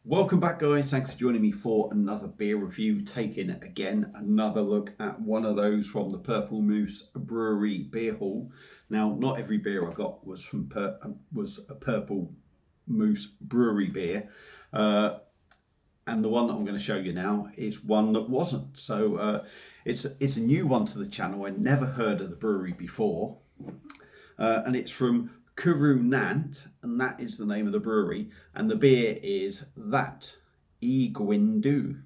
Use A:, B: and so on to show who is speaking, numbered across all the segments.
A: Welcome back, guys. Thanks for joining me for another beer review, taking again another look at one of those from the Purple Moose Brewery beer hall. Now, not every beer I got was from was a Purple Moose Brewery beer, and the one that I'm going to show you now is one that wasn't. So it's a new one to the channel. I never heard of the brewery before, and it's from Cwrw Nant, and that is the name of the brewery, and the beer is that Gwin.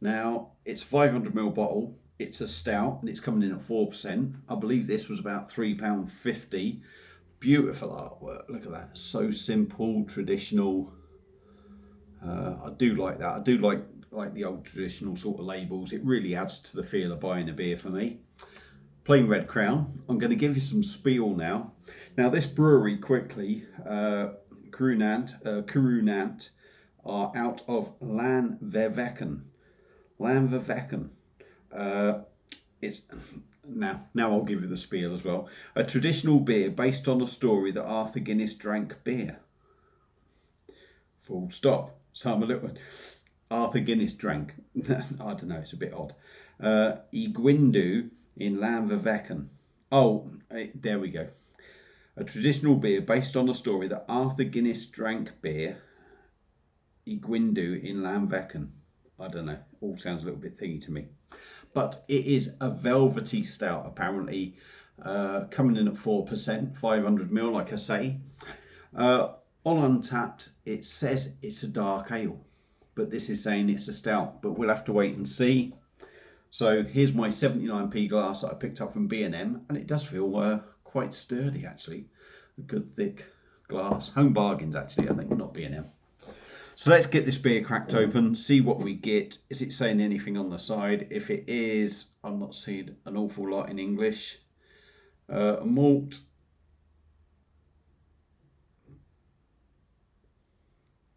A: Now, it's a 500ml bottle, it's a stout, and it's coming in at 4%. I believe this was about £3.50. Beautiful artwork, look at that, so simple, traditional. I do like that. I do like the old traditional sort of labels. It really adds to the feel of buying a beer for me. Plain red crown. I'm going to give you some spiel now. Now, this brewery, quickly, Cwrw Nant, are out of Llanfairpwllgwyn. It's now I'll give you the spiel as well. A traditional beer based on a story that Arthur Guinness drank beer. Full stop. So I'm a little. Arthur Guinness drank. I don't know. It's a bit odd. Gwin in Llanfairpwllgwyn. Oh, there we go. A traditional beer based on a story that Arthur Guinness drank beer. Gwin in Llanfairpwllgwyn. I don't know. All sounds a little bit thingy to me. But it is a velvety stout, apparently. Coming in at 4%, 500ml, like I say. On Untapped, it says it's a dark ale, but this is saying it's a stout, but we'll have to wait and see. So here's my 79p glass that I picked up from B&M, and it does feel quite sturdy, actually. A good thick glass. Home bargains, actually, I think, not B&M. So let's get this beer cracked open, see what we get. Is it saying anything on the side? If it is, I'm not seeing an awful lot in English. Malt.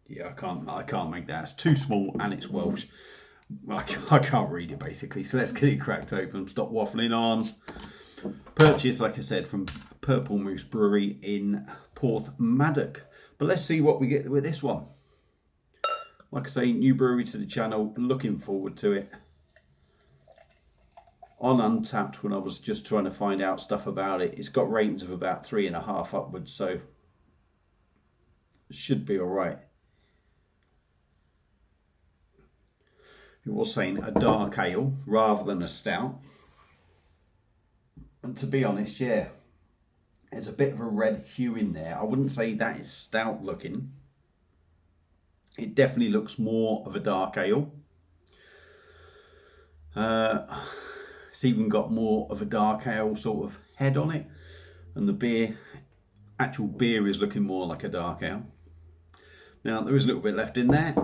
A: Yeah, I can't make that. It's too small and it's Welsh. I can't read it, basically. So let's get it cracked open. Stop waffling on. Purchased, like I said, from Purple Moose Brewery in Porthmadog. But let's see what we get with this one. Like I say, new brewery to the channel. Looking forward to it. On Untapped, when I was just trying to find out stuff about it, it's got ratings of about 3.5 upwards, so it should be all right. It was saying a dark ale rather than a stout. And to be honest, yeah, there's a bit of a red hue in there. I wouldn't say that is stout looking. It definitely looks more of a dark ale. It's even got more of a dark ale sort of head on it. And the actual beer is looking more like a dark ale. Now, there is a little bit left in there,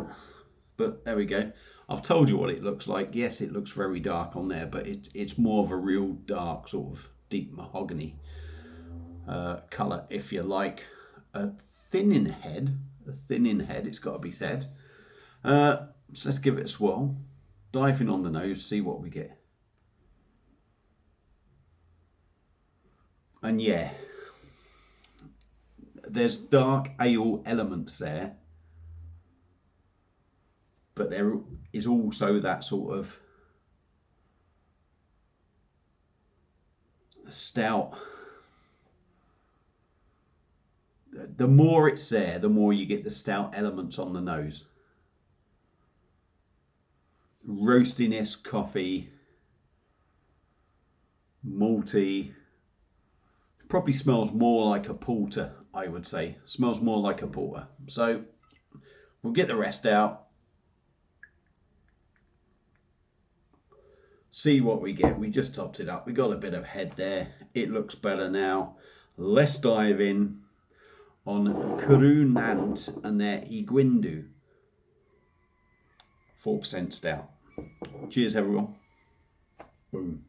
A: but there we go. I've told you what it looks like. Yes, it looks very dark on there, but it's more of a real dark sort of deep mahogany colour, if you like. A thinning head, it's got to be said. So let's give it a swirl. Dive in on the nose, see what we get. And yeah, there's dark ale elements there. But there is also that sort of stout. The more it's there, the more you get the stout elements on the nose. Roastiness, coffee, malty. Probably smells more like a porter, I would say. Smells more like a porter. So we'll get the rest out. See what we get. We just topped it up. We got a bit of head there. It looks better now. Let's dive in on Cwrw Nant and their Gwin. 4% stout. Cheers, everyone. Boom.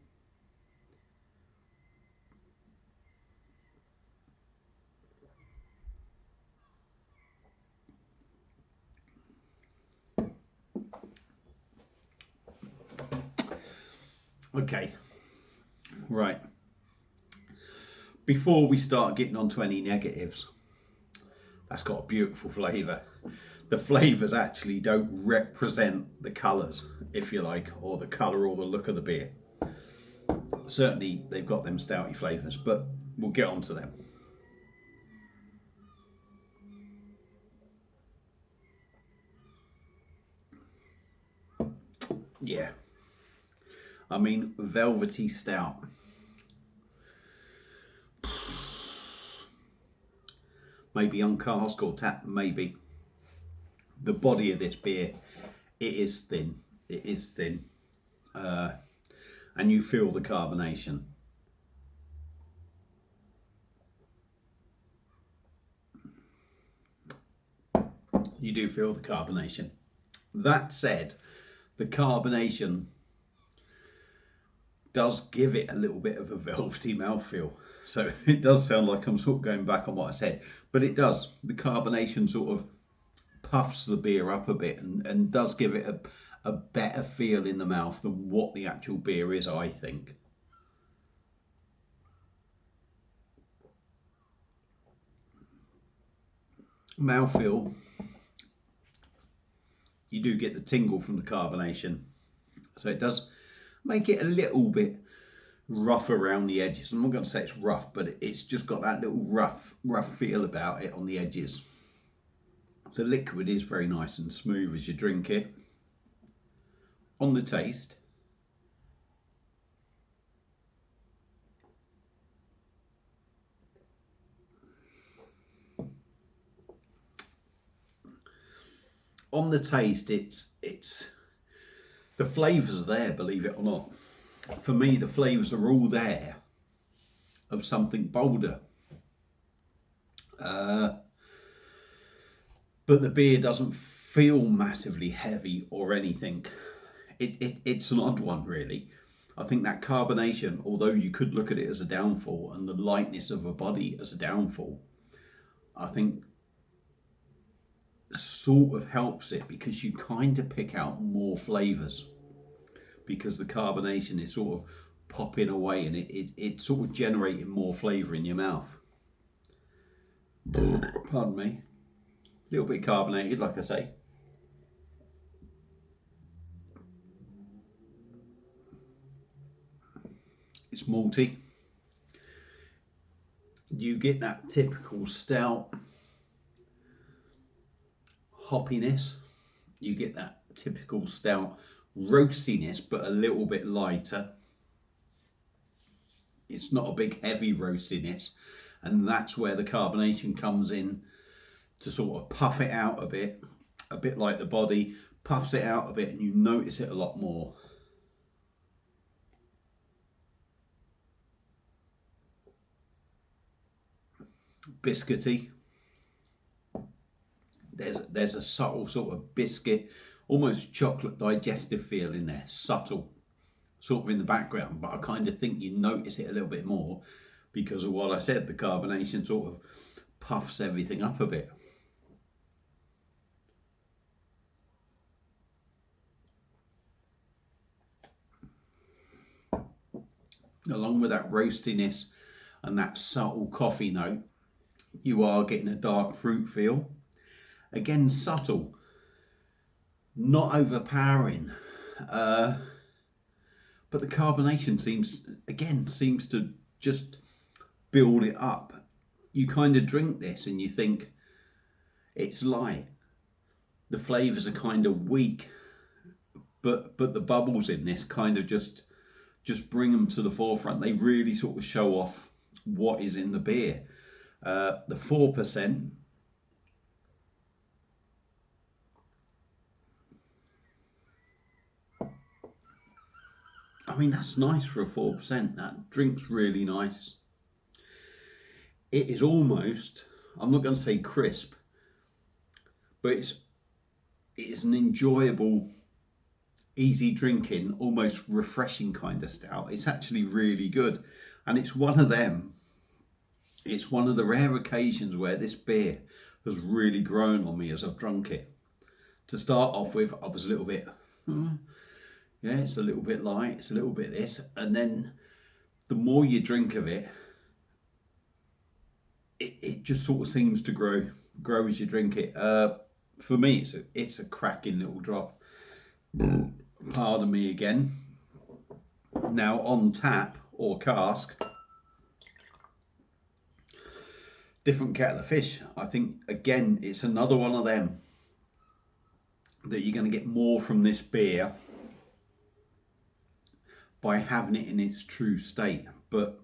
A: Okay, right. Before we start getting on to any negatives, That's got a beautiful flavour. The flavours actually don't represent the colours, if you like, or the colour or the look of the beer. Certainly they've got them stouty flavours, but we'll get on to them. Yeah. I mean, velvety stout. Maybe on cask or tap, maybe. The body of this beer, it is thin. It is thin. And you feel the carbonation. You do feel the carbonation. That said, the carbonation does give it a little bit of a velvety mouthfeel. So it does sound like I'm sort of going back on what I said, but it does. The carbonation sort of puffs the beer up a bit and does give it a better feel in the mouth than what the actual beer is, I think. Mouthfeel, you do get the tingle from the carbonation. So it does make it a little bit rough around the edges. I'm not going to say it's rough, but it's just got that little rough feel about it on the edges. The liquid is very nice and smooth as you drink it. On the taste, it's the flavours are there, believe it or not. For me, the flavours are all there of something bolder. But the beer doesn't feel massively heavy or anything. It's an odd one, really. I think that carbonation, although you could look at it as a downfall, and the lightness of a body as a downfall, I think sort of helps it because you kind of pick out more flavours because the carbonation is sort of popping away and it's sort of generating more flavour in your mouth. Pardon me. A little bit carbonated, like I say. It's malty. You get that typical stout hoppiness. You get that typical stout roastiness, but a little bit lighter. It's not a big heavy roastiness, and that's where the carbonation comes in to sort of puff it out a bit like the body, puffs it out a bit, and you notice it a lot more. Biscuity. There's a subtle sort of biscuit, almost chocolate digestive feel in there, subtle, sort of in the background, but I kind of think you notice it a little bit more because of what I said, the carbonation sort of puffs everything up a bit. Along with that roastiness and that subtle coffee note, you are getting a dark fruit feel. Again, subtle, not overpowering, but the carbonation seems to just build it up. You kind of drink this and you think it's light. The flavours are kind of weak, but the bubbles in this kind of just bring them to the forefront. They really sort of show off what is in the beer. The 4%. I mean, that's nice for a 4%. That drink's really nice. It is almost, I'm not going to say crisp, but it's an enjoyable, easy drinking, almost refreshing kind of stout. It's actually really good. And it's one of them. It's one of the rare occasions where this beer has really grown on me as I've drunk it. To start off with, I was a little bit, yeah, it's a little bit light, it's a little bit this. And then the more you drink of it, it just sort of seems to grow grow as you drink it. For me, it's a cracking little drop. Pardon me again. Now on tap or cask, different kettle of fish. I think again it's another one of them that you're going to get more from this beer by having it in its true state. But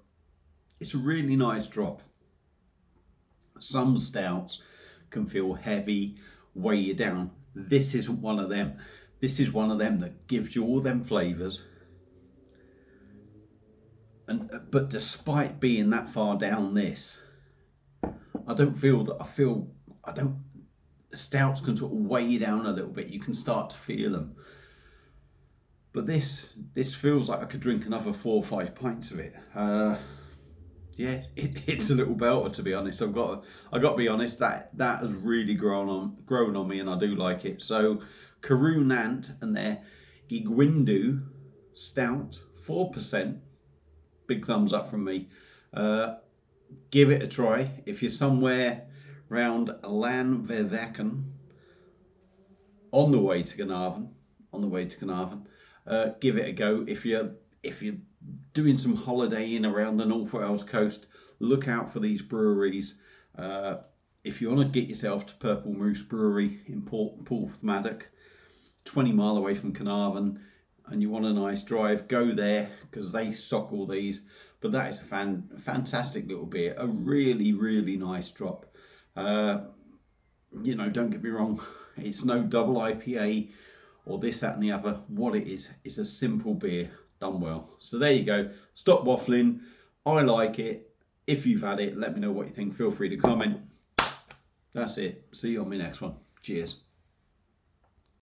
A: it's a really nice drop. Some stouts can feel heavy, weigh you down. This isn't one of them. This is one of them that gives you all them flavours. But despite being that far down this, I don't feel that stouts can sort of weigh you down a little bit. You can start to feel them. But this feels like I could drink another 4 or 5 pints of it. Yeah, it's a little belter, to be honest. I've got to be honest, that has really grown on me, and I do like it. So Cwrw Nant and their Gwin stout, 4%. Big thumbs up from me. Give it a try. If you're somewhere round Llanfeddwchen, on the way to Carnarvon, give it a go. If you're doing some holidaying around the North Wales coast, look out for these breweries. If you want to get yourself to Purple Moose Brewery in Porthmadog, 20 mile away from Carnarvon, and you want a nice drive, go there because they stock all these. But that is a fantastic little beer, a really, really nice drop. You know, don't get me wrong, it's no double IPA or this, that and the other. What it is a simple beer done well. So there you go. Stop waffling. I like it. If you've had it, let me know what you think. Feel free to comment. That's it. See you on my next one. Cheers.